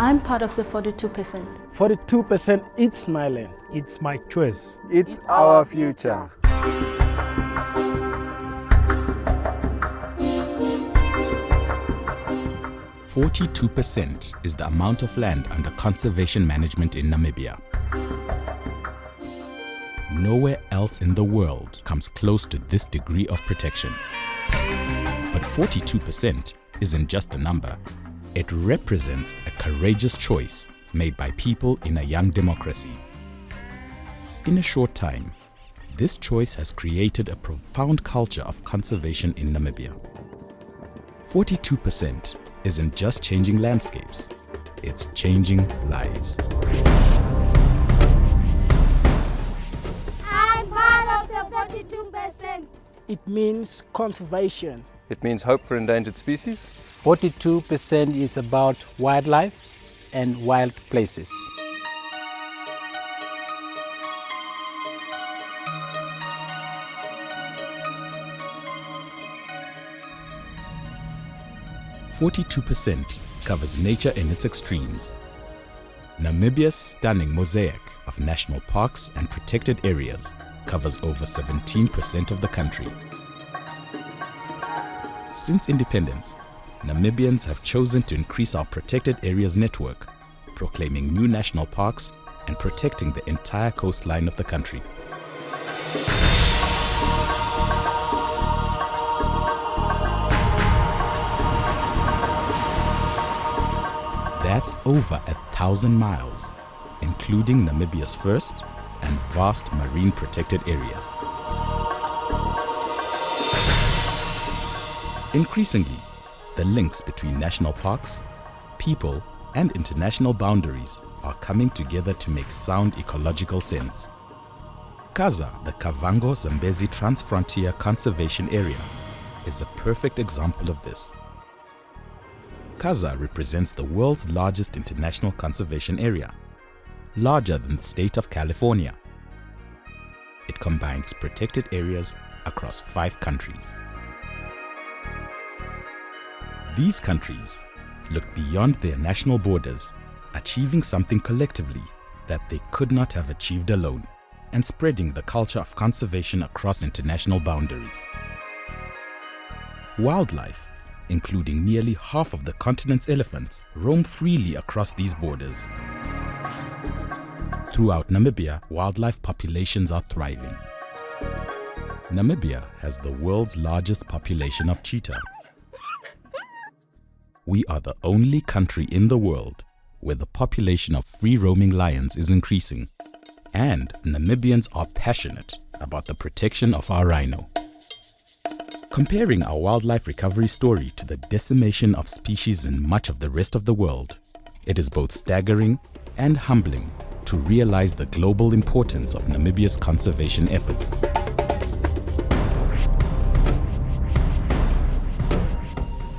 I'm part of the 42%. 42%, it's my land. It's my choice. It's our future. "42% is the amount of land under conservation management in Namibia. Nowhere else in the world comes close to this degree of protection. But 42% isn't just a number. It represents a courageous choice made by people in a young democracy. In a short time, this choice has created a profound culture of conservation in Namibia. 42% isn't just changing landscapes, it's changing lives. I'm part of the 42%. It means conservation. It means hope for endangered species. 42% is about wildlife and wild places. "42% covers nature in its extremes. Namibia's stunning mosaic of national parks and protected areas covers over 17% of the country. Since independence, Namibians have chosen to increase our protected areas network, proclaiming new national parks and protecting the entire coastline of the country. That's over 1,000 miles, including Namibia's first and vast marine protected areas. Increasingly, the links between national parks, people, and international boundaries are coming together to make sound ecological sense. Kaza, the Kavango-Zambezi Transfrontier Conservation Area, is a perfect example of this. Kaza represents the world's largest international conservation area, larger than the state of California. It combines protected areas across 5 countries. These countries look beyond their national borders, achieving something collectively that they could not have achieved alone, and spreading the culture of conservation across international boundaries. Wildlife, including nearly half of the continent's elephants, roam freely across these borders. Throughout Namibia, wildlife populations are thriving. Namibia has the world's largest population of cheetah. We are the only country in the world where the population of free-roaming lions is increasing, and Namibians are passionate about the protection of our rhino. Comparing our wildlife recovery story to the decimation of species in much of the rest of the world, it is both staggering and humbling to realize the global importance of Namibia's conservation efforts.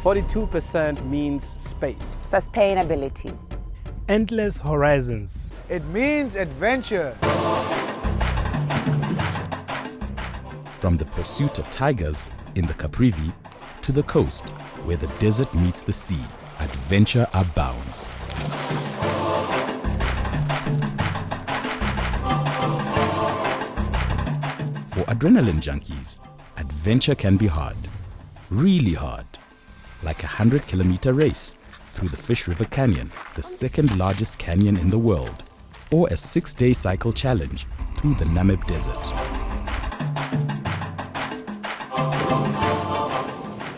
"42% means space. Sustainability. Endless horizons. It means adventure. From the pursuit of tigers in the Caprivi to the coast where the desert meets the sea, adventure abounds. For adrenaline junkies, adventure can be hard, really hard, like a 100-kilometer race through the Fish River Canyon, the second largest canyon in the world, or a 6-day cycle challenge through the Namib Desert.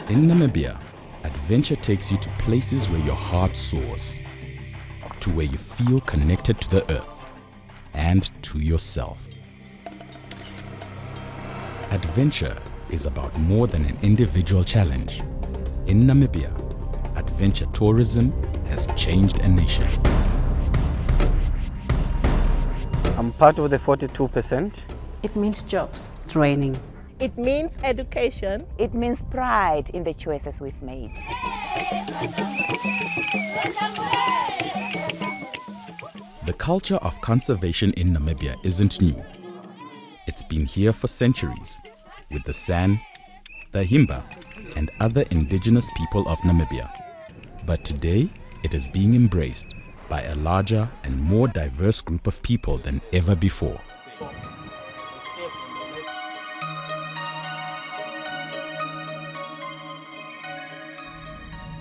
In Namibia, adventure takes you to places where your heart soars, to where you feel connected to the earth and to yourself. Adventure is about more than an individual challenge. In Namibia, adventure tourism has changed a nation. I'm part of the 42%. It means jobs. Training. It means education. It means pride in the choices we've made. The culture of conservation in Namibia isn't new. It's been here for centuries with the San, the Himba, and other indigenous people of Namibia. But today, it is being embraced by a larger and more diverse group of people than ever before.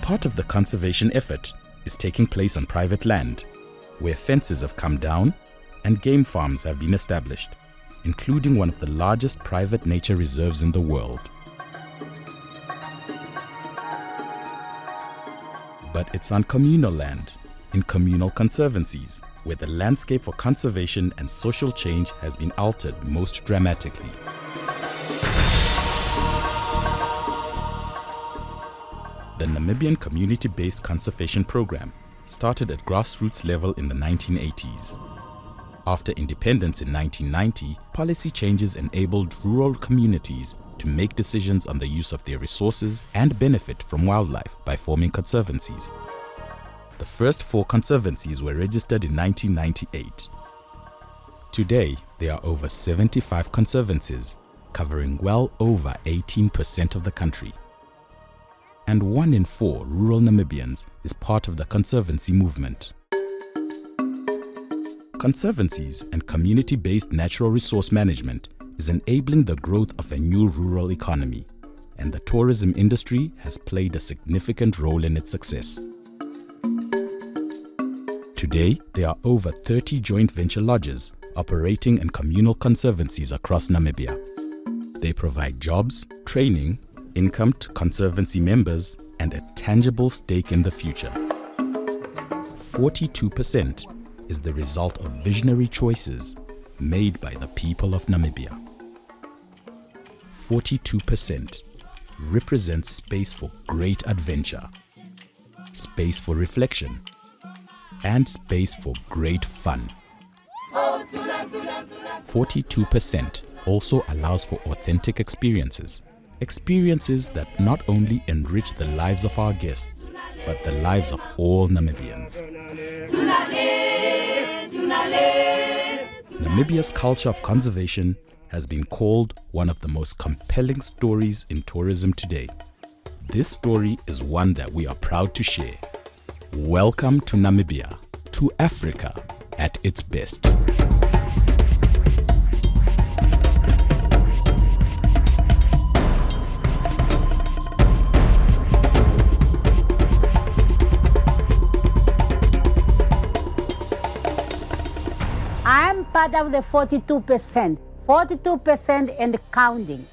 Part of the conservation effort is taking place on private land, where fences have come down and game farms have been established, including one of the largest private nature reserves in the world. But it's on communal land, in communal conservancies, where the landscape for conservation and social change has been altered most dramatically. The Namibian community-based conservation program started at grassroots level in the 1980s. After independence in 1990, policy changes enabled rural communities to make decisions on the use of their resources and benefit from wildlife by forming conservancies. The first 4 conservancies were registered in 1998. Today, there are over 75 conservancies, covering well over 18% of the country. And 1 in 4 rural Namibians is part of the conservancy movement. Conservancies and community-based natural resource management is enabling the growth of a new rural economy, and the tourism industry has played a significant role in its success. Today, there are over 30 joint venture lodges operating in communal conservancies across Namibia. They provide jobs, training, income to conservancy members, and a tangible stake in the future. 42% is the result of visionary choices made by the people of Namibia. 42% represents space for great adventure, space for reflection, and space for great fun. 42% also allows for authentic experiences. Experiences that not only enrich the lives of our guests, but the lives of all Namibians. Namibia's culture of conservation has been called one of the most compelling stories in tourism today. This story is one that we are proud to share. Welcome to Namibia, to Africa at its best. I'm part of the 42%, 42% and counting.